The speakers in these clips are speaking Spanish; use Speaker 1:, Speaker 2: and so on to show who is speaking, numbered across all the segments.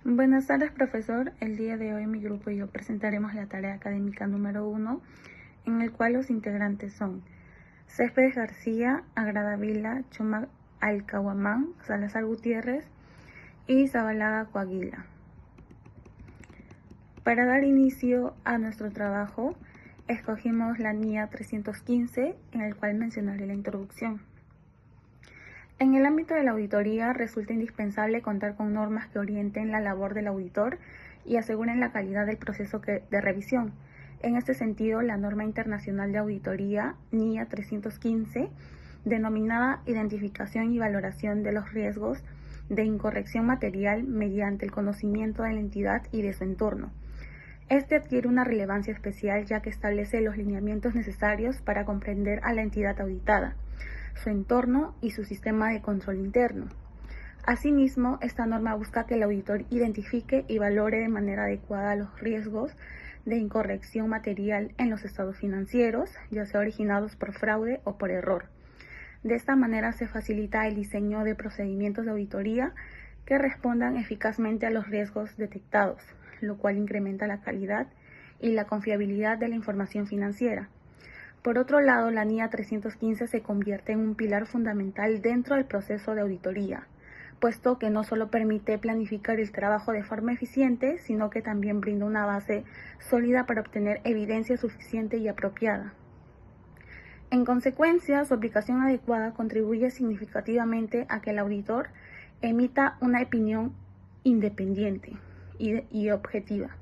Speaker 1: Buenas tardes, profesor. El día de hoy mi grupo y yo presentaremos la tarea académica número 1, en el cual los integrantes son Céspedes García, Agrada Vila, Choma Alcahuamán, Salazar Gutiérrez y Zabalaga Coaguila. Para dar inicio a nuestro trabajo, escogimos la NIA 315, en el cual mencionaré la introducción. En el ámbito de la auditoría resulta indispensable contar con normas que orienten la labor del auditor y aseguren la calidad del proceso de revisión. En este sentido, la norma internacional de auditoría, NIA 315, denominada Identificación y Valoración de los Riesgos de Incorrección Material mediante el conocimiento de la entidad y de su entorno. Este adquiere una relevancia especial ya que establece los lineamientos necesarios para comprender a la entidad auditada, su entorno y su sistema de control interno. Asimismo, esta norma busca que el auditor identifique y valore de manera adecuada los riesgos de incorrección material en los estados financieros, ya sea originados por fraude o por error. De esta manera se facilita el diseño de procedimientos de auditoría que respondan eficazmente a los riesgos detectados, lo cual incrementa la calidad y la confiabilidad de la información financiera. Por otro lado, la NIA 315 se convierte en un pilar fundamental dentro del proceso de auditoría, puesto que no solo permite planificar el trabajo de forma eficiente, sino que también brinda una base sólida para obtener evidencia suficiente y apropiada. En consecuencia, su aplicación adecuada contribuye significativamente a que el auditor emita una opinión independiente y objetiva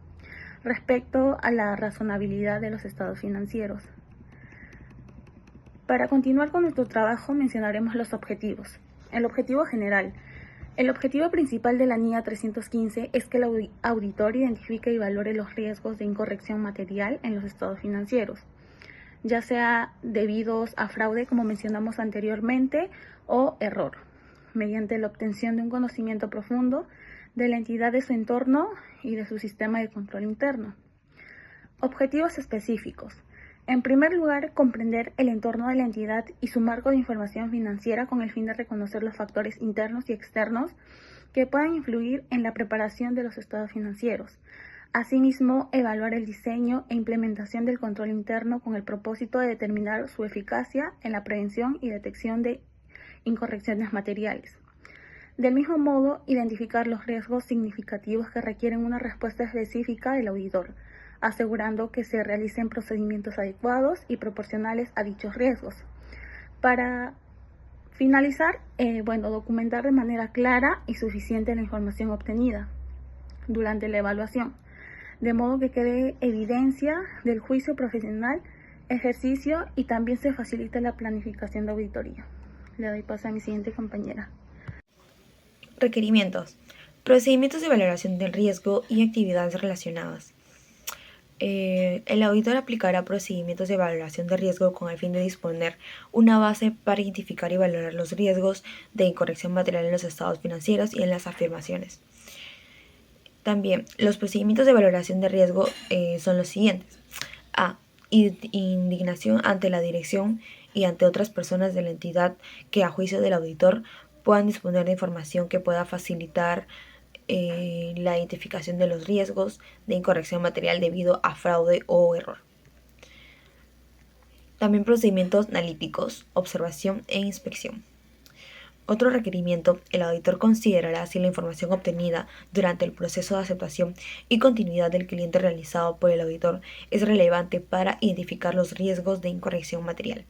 Speaker 1: respecto a la razonabilidad de los estados financieros. Para continuar con nuestro trabajo mencionaremos los objetivos. El objetivo general. El objetivo principal de la NIA 315 es que el auditor identifique y valore los riesgos de incorrección material en los estados financieros, ya sea debidos a fraude, como mencionamos anteriormente, o error, mediante la obtención de un conocimiento profundo de la entidad, de su entorno y de su sistema de control interno. Objetivos específicos. En primer lugar, comprender el entorno de la entidad y su marco de información financiera con el fin de reconocer los factores internos y externos que puedan influir en la preparación de los estados financieros. Asimismo, evaluar el diseño e implementación del control interno con el propósito de determinar su eficacia en la prevención y detección de incorrecciones materiales. Del mismo modo, identificar los riesgos significativos que requieren una respuesta específica del auditor, asegurando que se realicen procedimientos adecuados y proporcionales a dichos riesgos. Para finalizar, documentar de manera clara y suficiente la información obtenida durante la evaluación, de modo que quede evidencia del juicio profesional, ejercicio y también se facilite la planificación de auditoría. Le doy paso a mi siguiente compañera.
Speaker 2: Requerimientos. Procedimientos de valoración del riesgo y actividades relacionadas. El auditor aplicará procedimientos de valoración de riesgo con el fin de disponer una base para identificar y valorar los riesgos de incorrección material en los estados financieros y en las afirmaciones. También, los procedimientos de valoración de riesgo son los siguientes. A. Indignación ante la dirección y ante otras personas de la entidad que a juicio del auditor puedan disponer de información que pueda facilitar la identificación de los riesgos de incorrección material debido a fraude o error. También procedimientos analíticos, observación e inspección. Otro requerimiento, el auditor considerará si la información obtenida durante el proceso de aceptación y continuidad del cliente realizado por el auditor es relevante para identificar los riesgos de incorrección material.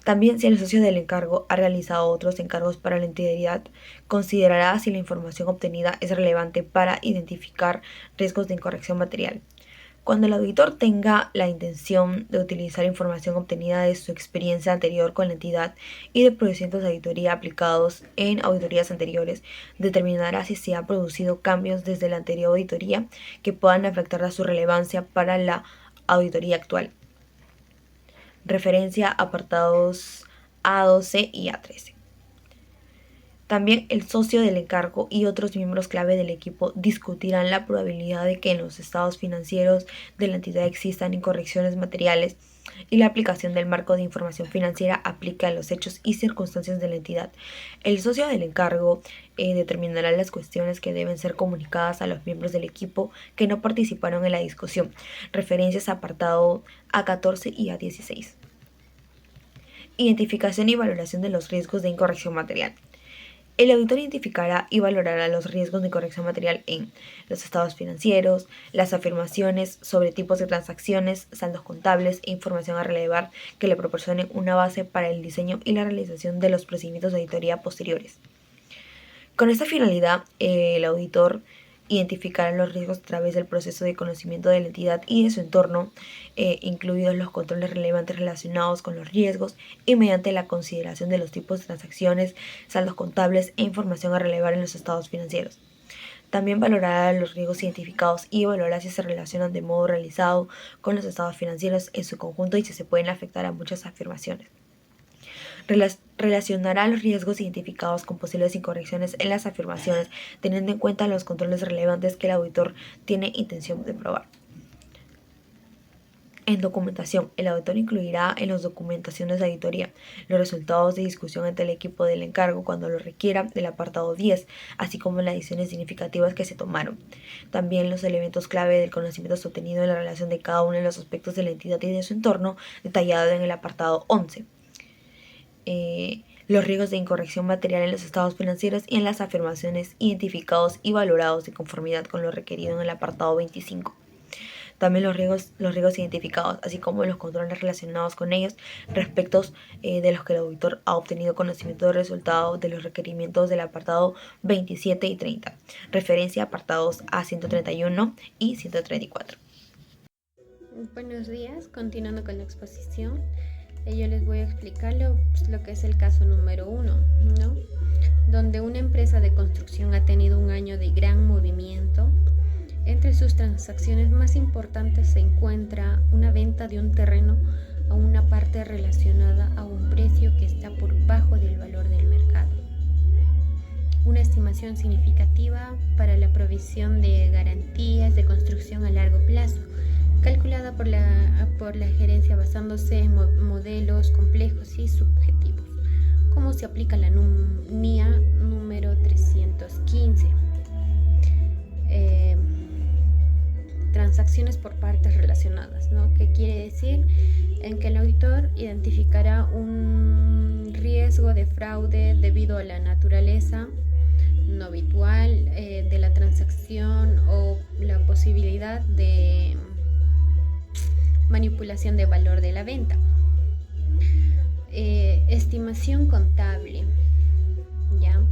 Speaker 2: También, si el socio del encargo ha realizado otros encargos para la entidad, considerará si la información obtenida es relevante para identificar riesgos de incorrección material. Cuando el auditor tenga la intención de utilizar información obtenida de su experiencia anterior con la entidad y de procedimientos de auditoría aplicados en auditorías anteriores, determinará si se han producido cambios desde la anterior auditoría que puedan afectar a su relevancia para la auditoría actual. Referencia apartados A12 y A13. También el socio del encargo y otros miembros clave del equipo discutirán la probabilidad de que en los estados financieros de la entidad existan incorrecciones materiales y la aplicación del marco de información financiera aplica a los hechos y circunstancias de la entidad. El socio del encargo determinará las cuestiones que deben ser comunicadas a los miembros del equipo que no participaron en la discusión. Referencias apartado A14 y A16. Identificación y valoración de los riesgos de incorrección material. El auditor identificará y valorará los riesgos de incorrección material en los estados financieros, las afirmaciones sobre tipos de transacciones, saldos contables e información a relevar que le proporcionen una base para el diseño y la realización de los procedimientos de auditoría posteriores. Con esta finalidad, el auditor identificará los riesgos a través del proceso de conocimiento de la entidad y de su entorno, incluidos los controles relevantes relacionados con los riesgos, y mediante la consideración de los tipos de transacciones, saldos contables e información a relevar en los estados financieros. También valorará los riesgos identificados y evaluará si se relacionan de modo realizado con los estados financieros en su conjunto y si se pueden afectar a muchas afirmaciones. Relacionará los riesgos identificados con posibles incorrecciones en las afirmaciones, teniendo en cuenta los controles relevantes que el auditor tiene intención de probar. En documentación, el auditor incluirá en las documentaciones de auditoría los resultados de discusión entre el equipo del encargo cuando lo requiera del apartado 10, así como las decisiones significativas que se tomaron. También los elementos clave del conocimiento obtenido en la relación de cada uno de los aspectos de la entidad y de su entorno, detallado en el apartado 11. Los riesgos de incorrección material en los estados financieros y en las afirmaciones identificados y valorados de conformidad con lo requerido en el apartado 25. También los riesgos identificados, así como los controles relacionados con ellos, respecto de los que el auditor ha obtenido conocimiento del resultado de los requerimientos del apartado 27 y 30. Referencia a apartados A131 y 134.
Speaker 3: Buenos días, continuando con la exposición. Yo les voy a explicar lo que es el caso número 1, ¿no? Donde una empresa de construcción ha tenido un año de gran movimiento. Entre sus transacciones más importantes se encuentra una venta de un terreno a una parte relacionada a un precio que está por bajo del valor del mercado. Una estimación significativa para la provisión de garantías de construcción a largo plazo, calculada por la gerencia basándose en modelos complejos y subjetivos, como se aplica la NIA número 315. Transacciones por partes relacionadas, ¿no? ¿Qué quiere decir? En que el auditor identificará un riesgo de fraude debido a la naturaleza no habitual de la transacción o la posibilidad de manipulación de valor de la venta. Estimación contable, ¿ya?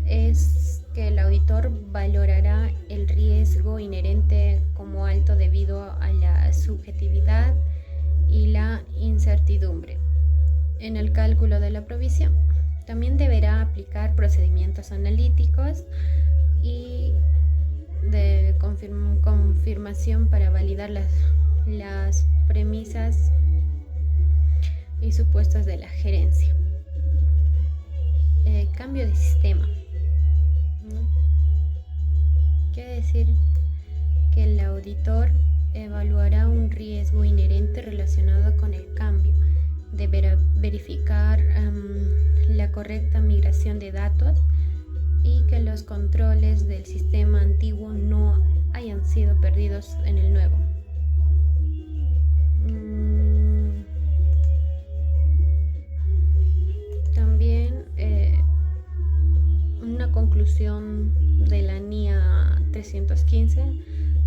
Speaker 3: Es que el auditor valorará el riesgo inherente como alto debido a la subjetividad y la incertidumbre en el cálculo de la provisión. También deberá aplicar procedimientos analíticos y de confirmación para validar las premisas y supuestos de la gerencia. Cambio de sistema, ¿no? Quiere decir que el auditor evaluará un riesgo inherente relacionado con el cambio. Deberá verificar la correcta migración de datos y que los controles del sistema antiguo no hayan sido perdidos en el nuevo. También una conclusión de la NIA 315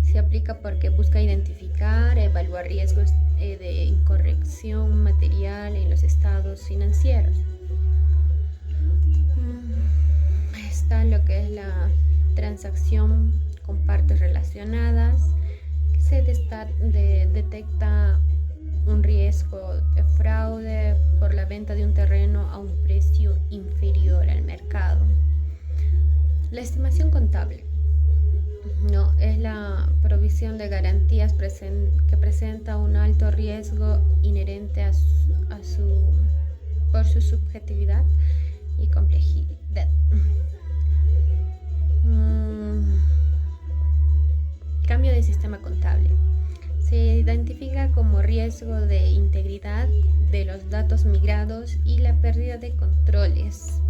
Speaker 3: se aplica porque busca identificar, evaluar riesgos de incorrección material en los estados financieros. Está lo que es la transacción con partes relacionadas, que se detecta un riesgo de fraude por la venta de un terreno a un precio inferior al mercado. La estimación contable, ¿no? Es la provisión de garantías que presenta un alto riesgo inherente por su subjetividad y complejidad. Cambio de sistema contable. Se identifica como riesgo de integridad de los datos migrados y la pérdida de controles.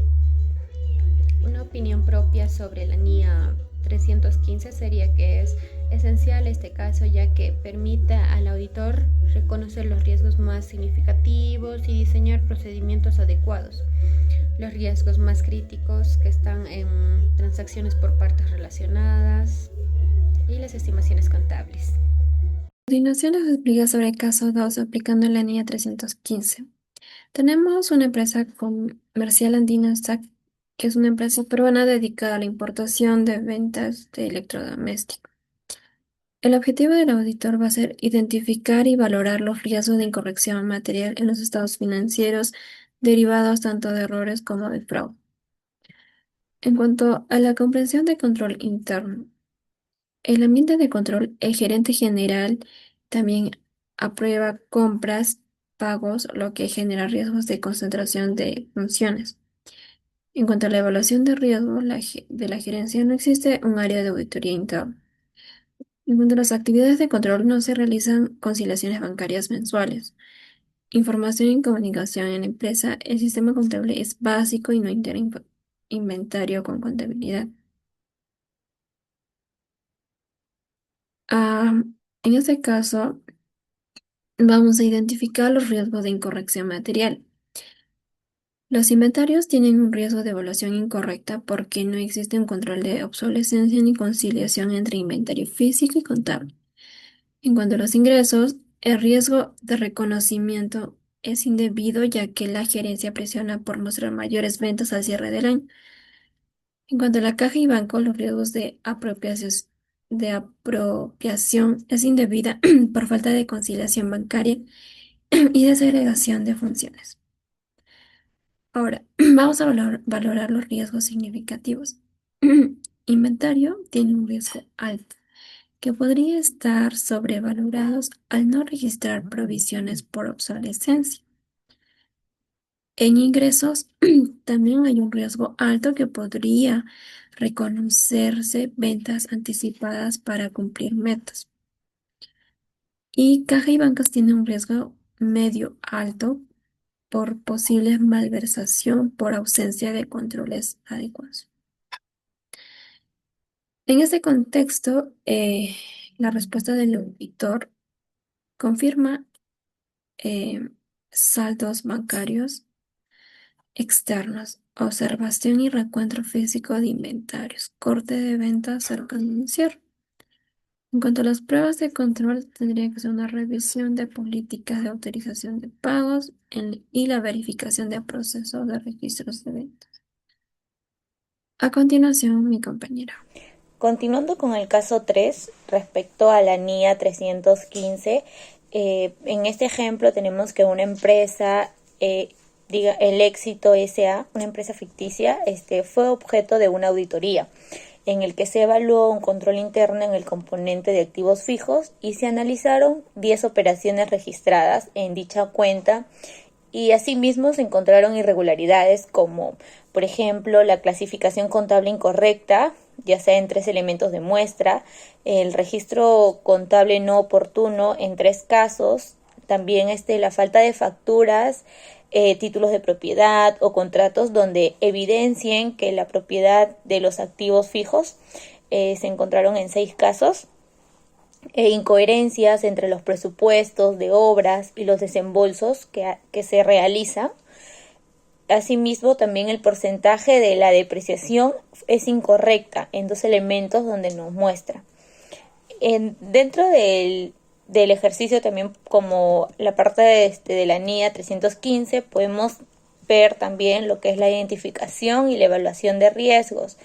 Speaker 3: Una opinión propia sobre la NIA 315 sería que es esencial este caso, ya que permite al auditor reconocer los riesgos más significativos y diseñar procedimientos adecuados. Los riesgos más críticos que están en transacciones por partes relacionadas y las estimaciones contables.
Speaker 4: A continuación les explica sobre el caso 2 aplicando la NIA 315. Tenemos una empresa comercial andina SAC, que es una empresa peruana dedicada a la importación de ventas de electrodomésticos. El objetivo del auditor va a ser identificar y valorar los riesgos de incorrección material en los estados financieros derivados tanto de errores como de fraude. En cuanto a la comprensión de control interno, el ambiente de control, el gerente general también aprueba compras, pagos, lo que genera riesgos de concentración de funciones. En cuanto a la evaluación de riesgo de la gerencia, no existe un área de auditoría interna. En cuanto a las actividades de control, no se realizan conciliaciones bancarias mensuales. Información y comunicación en la empresa, el sistema contable es básico y no integra inventario con contabilidad. En este caso, vamos a identificar los riesgos de incorrección material. Los inventarios tienen un riesgo de evaluación incorrecta porque no existe un control de obsolescencia ni conciliación entre inventario físico y contable. En cuanto a los ingresos, el riesgo de reconocimiento es indebido ya que la gerencia presiona por mostrar mayores ventas al cierre del año. En cuanto a la caja y banco, los riesgos de apropiación es indebida por falta de conciliación bancaria y desagregación de funciones. Ahora, vamos a valorar los riesgos significativos. Inventario tiene un riesgo alto, que podría estar sobrevalorados al no registrar provisiones por obsolescencia. En ingresos también hay un riesgo alto que podría reconocerse ventas anticipadas para cumplir metas. Y caja y bancas tienen un riesgo medio alto por posible malversación por ausencia de controles adecuados. En este contexto, la respuesta del auditor confirma saldos bancarios externos, observación y recuento físico de inventarios, corte de ventas cercano a un cierre. En cuanto a las pruebas de control, tendría que ser una revisión de políticas de autorización de pagos y la verificación de procesos de registros de ventas. A continuación, mi compañera.
Speaker 2: Continuando con el caso 3, respecto a la NIA 315, en este ejemplo tenemos que una empresa, el Éxito S.A., una empresa ficticia, fue objeto de una auditoría en el que se evaluó un control interno en el componente de activos fijos y se analizaron 10 operaciones registradas en dicha cuenta y asimismo se encontraron irregularidades como, por ejemplo, la clasificación contable incorrecta, ya sea en 3 elementos de muestra, el registro contable no oportuno en 3 casos, también la falta de facturas, títulos de propiedad o contratos donde evidencien que la propiedad de los activos fijos se encontraron en 6 casos, incoherencias entre los presupuestos de obras y los desembolsos que se realizan. Asimismo, también el porcentaje de la depreciación es incorrecta en 2 elementos donde nos muestra. Dentro del ejercicio también, como la parte de la NIA 315, podemos ver también lo que es la identificación y la evaluación de riesgos.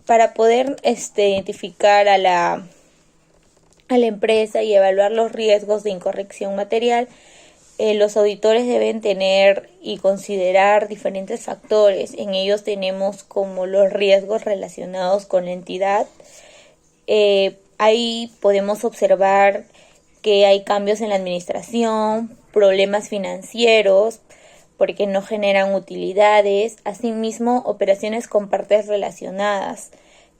Speaker 2: Para poder identificar a la empresa y evaluar los riesgos de incorrección material, los auditores deben tener y considerar diferentes factores. En ellos tenemos como los riesgos relacionados con la entidad. Ahí podemos observar que hay cambios en la administración, problemas financieros, porque no generan utilidades, asimismo operaciones con partes relacionadas.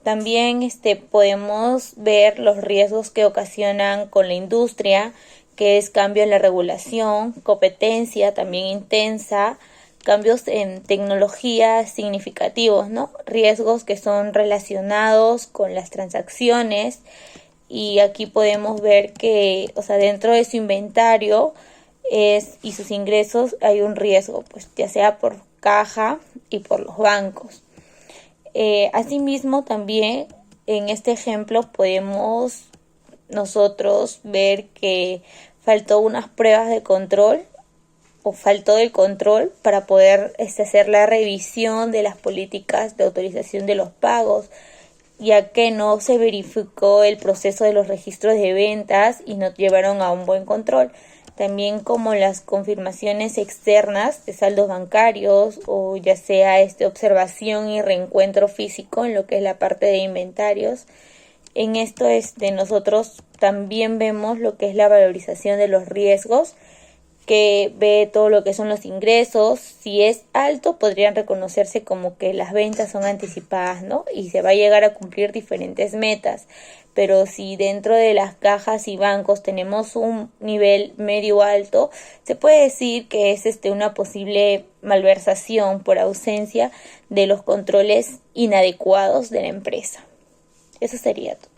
Speaker 5: También podemos ver los riesgos que ocasionan con la industria, que es cambio en la regulación, competencia también intensa, cambios en tecnología significativos, ¿no? Riesgos que son relacionados con las transacciones, y aquí podemos ver que, dentro de su inventario y sus ingresos hay un riesgo, pues ya sea por caja y por los bancos. Asimismo, también en este ejemplo podemos nosotros ver que faltó unas pruebas de control o faltó el control para poder hacer la revisión de las políticas de autorización de los pagos, ya que no se verificó el proceso de los registros de ventas y no llevaron a un buen control. También como las confirmaciones externas de saldos bancarios, o ya sea observación y reencuentro físico en lo que es la parte de inventarios. En esto nosotros también vemos lo que es la valorización de los riesgos, que ve todo lo que son los ingresos. Si es alto, podrían reconocerse como que las ventas son anticipadas, ¿no? Y se va a llegar a cumplir diferentes metas. Pero si dentro de las cajas y bancos tenemos un nivel medio alto, se puede decir que es una posible malversación por ausencia de los controles inadecuados de la empresa. Eso sería todo.